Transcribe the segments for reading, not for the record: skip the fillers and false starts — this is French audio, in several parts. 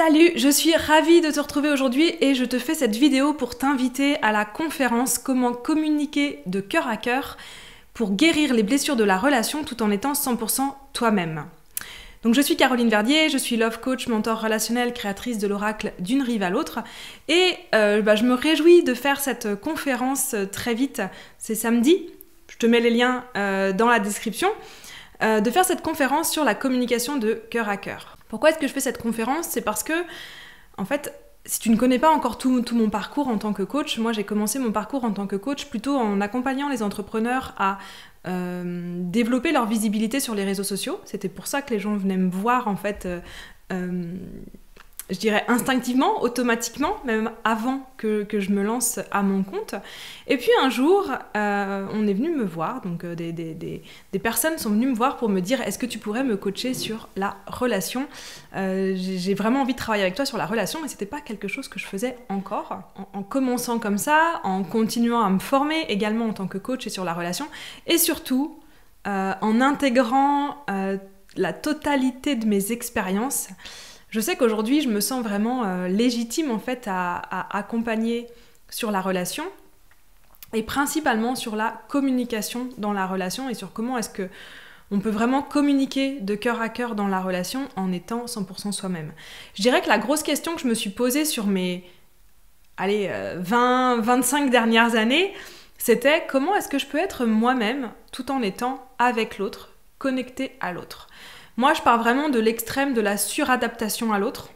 Salut, je suis ravie de te retrouver aujourd'hui et je te fais cette vidéo pour t'inviter à la conférence Comment communiquer de cœur à cœur pour guérir les blessures de la relation tout en étant 100% toi-même. Donc je suis Caroline Verdier, je suis love coach, mentor relationnel, créatrice de l'oracle d'une rive à l'autre et je me réjouis de faire cette conférence très vite, c'est samedi, je te mets les liens dans la description, de faire cette conférence sur la communication de cœur à cœur. Pourquoi est-ce que je fais cette conférence? C'est parce que, en fait, si tu ne connais pas encore tout mon parcours en tant que coach, moi j'ai commencé mon parcours en tant que coach plutôt en accompagnant les entrepreneurs à développer leur visibilité sur les réseaux sociaux. C'était pour ça que les gens venaient me voir, en fait, je dirais instinctivement, automatiquement, même avant que je me lance à mon compte. Et puis un jour, on est venu me voir, donc des personnes sont venues me voir pour me dire « Est-ce que tu pourrais me coacher sur la relation ?» J'ai vraiment envie de travailler avec toi sur la relation, mais c'était pas quelque chose que je faisais encore. En commençant comme ça, en continuant à me former également en tant que coach et sur la relation, et surtout en intégrant la totalité de mes expériences. Je sais qu'aujourd'hui, je me sens vraiment légitime en fait à accompagner sur la relation et principalement sur la communication dans la relation et sur comment est-ce qu'on peut vraiment communiquer de cœur à cœur dans la relation en étant 100% soi-même. Je dirais que la grosse question que je me suis posée sur mes 20-25 dernières années, c'était comment est-ce que je peux être moi-même tout en étant avec l'autre, connectée à l'autre. Moi, je pars vraiment de l'extrême de la suradaptation à l'autre.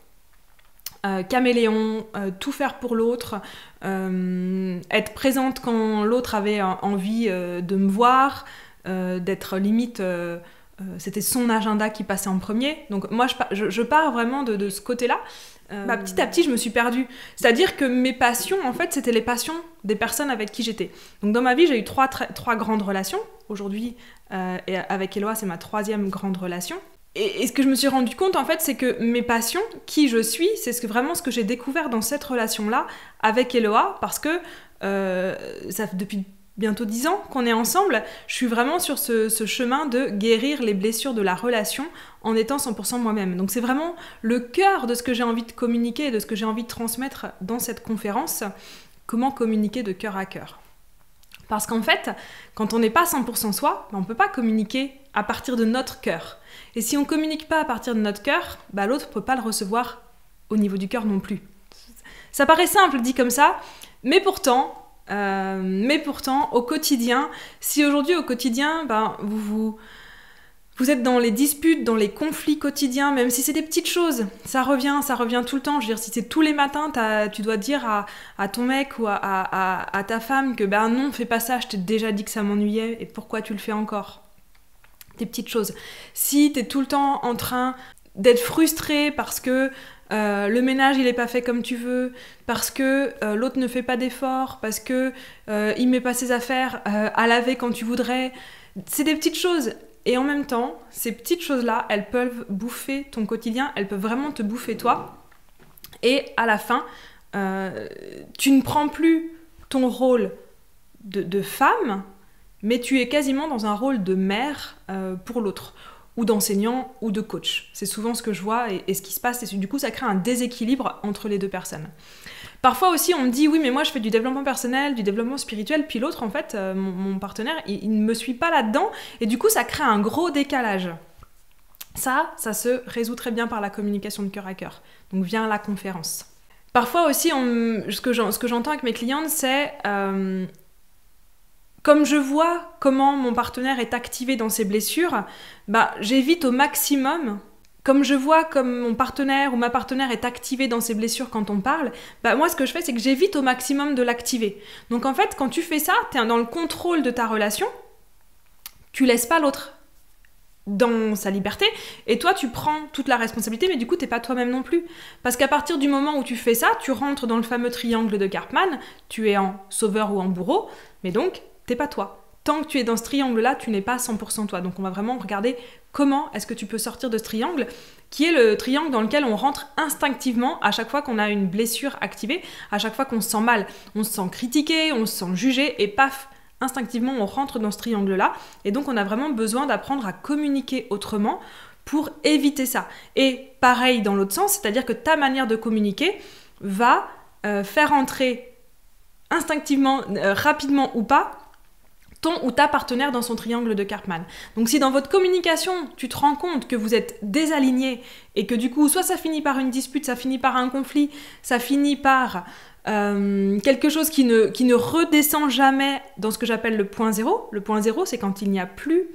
Caméléon, tout faire pour l'autre, être présente quand l'autre avait envie de me voir, d'être limite... c'était son agenda qui passait en premier. Donc moi, je pars vraiment de ce côté-là. Petit à petit, je me suis perdue. C'est-à-dire que mes passions, en fait, c'était les passions des personnes avec qui j'étais. Donc dans ma vie, j'ai eu trois grandes relations. Aujourd'hui, et avec Eloa, c'est ma 3e grande relation. Et ce que je me suis rendu compte, en fait, c'est que mes passions, qui je suis, c'est vraiment ce que j'ai découvert dans cette relation-là avec Eloa, parce que ça fait depuis bientôt 10 ans qu'on est ensemble, je suis vraiment sur ce chemin de guérir les blessures de la relation en étant 100% moi-même. Donc c'est vraiment le cœur de ce que j'ai envie de communiquer et de ce que j'ai envie de transmettre dans cette conférence, comment communiquer de cœur à cœur. Parce qu'en fait, quand on n'est pas 100% soi, on ne peut pas communiquer à partir de notre cœur. Et si on ne communique pas à partir de notre cœur, l'autre ne peut pas le recevoir au niveau du cœur non plus. Ça paraît simple dit comme ça, mais pourtant, au quotidien, si aujourd'hui au quotidien, vous êtes dans les disputes, dans les conflits quotidiens, même si c'est des petites choses, ça revient tout le temps. Je veux dire, si c'est tous les matins, tu dois dire à ton mec ou à ta femme que non, fais pas ça, je t'ai déjà dit que ça m'ennuyait et pourquoi tu le fais encore? Des petites choses. Si t'es tout le temps en train d'être frustré parce que le ménage il est pas fait comme tu veux, parce que l'autre ne fait pas d'efforts, parce que il met pas ses affaires à laver quand tu voudrais, c'est des petites choses. Et en même temps, ces petites choses-là, elles peuvent bouffer ton quotidien, elles peuvent vraiment te bouffer toi. Et à la fin, tu ne prends plus ton rôle de femme, mais tu es quasiment dans un rôle de mère pour l'autre, ou d'enseignant, ou de coach. C'est souvent ce que je vois et ce qui se passe, et du coup ça crée un déséquilibre entre les deux personnes. Parfois aussi on me dit, oui mais moi je fais du développement personnel, du développement spirituel, puis l'autre en fait, mon partenaire, il ne me suit pas là-dedans, et du coup ça crée un gros décalage. Ça se résout très bien par la communication de cœur à cœur, donc viens à la conférence. Parfois aussi, ce que j'entends avec mes clientes, c'est... Comme je vois comment mon partenaire est activé dans ses blessures, j'évite au maximum. Comme je vois comme mon partenaire ou ma partenaire est activée dans ses blessures quand on parle, moi ce que je fais c'est que j'évite au maximum de l'activer. Donc en fait quand tu fais ça, tu es dans le contrôle de ta relation, tu laisses pas l'autre dans sa liberté, et toi tu prends toute la responsabilité, mais du coup t'es pas toi-même non plus. Parce qu'à partir du moment où tu fais ça, tu rentres dans le fameux triangle de Karpman, tu es en sauveur ou en bourreau, mais donc t'es pas toi. Tant que tu es dans ce triangle-là, tu n'es pas 100% toi. Donc on va vraiment regarder comment est-ce que tu peux sortir de ce triangle, qui est le triangle dans lequel on rentre instinctivement à chaque fois qu'on a une blessure activée, à chaque fois qu'on se sent mal. On se sent critiqué, on se sent jugé, et paf, instinctivement on rentre dans ce triangle-là. Et donc on a vraiment besoin d'apprendre à communiquer autrement pour éviter ça. Et pareil dans l'autre sens, c'est-à-dire que ta manière de communiquer va faire entrer instinctivement, rapidement ou pas, ton ou ta partenaire dans son triangle de Karpman. Donc si dans votre communication, tu te rends compte que vous êtes désaligné et que du coup, soit ça finit par une dispute, ça finit par un conflit, ça finit par quelque chose qui ne redescend jamais dans ce que j'appelle le point zéro. Le point zéro, c'est quand il n'y a plus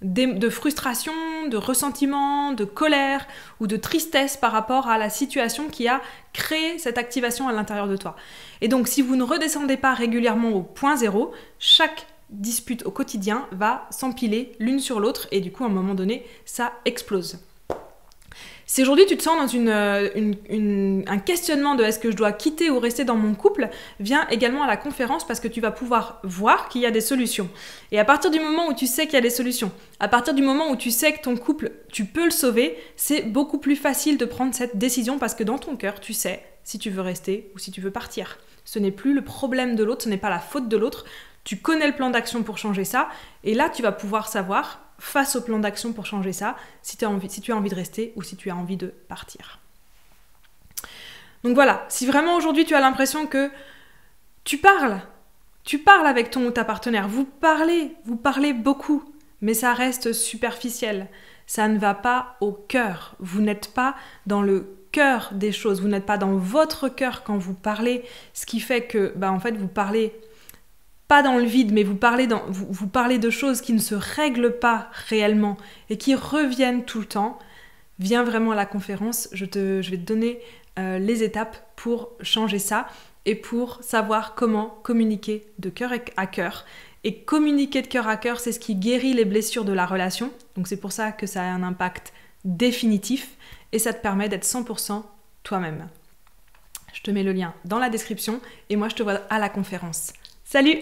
de frustration, de ressentiment, de colère ou de tristesse par rapport à la situation qui a créé cette activation à l'intérieur de toi. Et donc, si vous ne redescendez pas régulièrement au point zéro, chaque dispute au quotidien va s'empiler l'une sur l'autre et du coup, à un moment donné, ça explose. Si aujourd'hui tu te sens dans un questionnement de est-ce que je dois quitter ou rester dans mon couple, viens également à la conférence parce que tu vas pouvoir voir qu'il y a des solutions. Et à partir du moment où tu sais qu'il y a des solutions, à partir du moment où tu sais que ton couple, tu peux le sauver, c'est beaucoup plus facile de prendre cette décision parce que dans ton cœur, tu sais si tu veux rester ou si tu veux partir. Ce n'est plus le problème de l'autre, ce n'est pas la faute de l'autre. Tu connais le plan d'action pour changer ça et là, tu vas pouvoir savoir face au plan d'action pour changer ça, si tu as envie de rester ou si tu as envie de partir. Donc voilà, si vraiment aujourd'hui tu as l'impression que tu parles avec ton ou ta partenaire, vous parlez beaucoup, mais ça reste superficiel, ça ne va pas au cœur, vous n'êtes pas dans le cœur des choses, vous n'êtes pas dans votre cœur quand vous parlez, ce qui fait que, en fait, vous parlez pas dans le vide, mais vous parlez de choses qui ne se règlent pas réellement et qui reviennent tout le temps, viens vraiment à la conférence, je vais te donner les étapes pour changer ça et pour savoir comment communiquer de cœur à cœur. Et communiquer de cœur à cœur, c'est ce qui guérit les blessures de la relation, donc c'est pour ça que ça a un impact définitif et ça te permet d'être 100% toi-même. Je te mets le lien dans la description et moi je te vois à la conférence. Salut!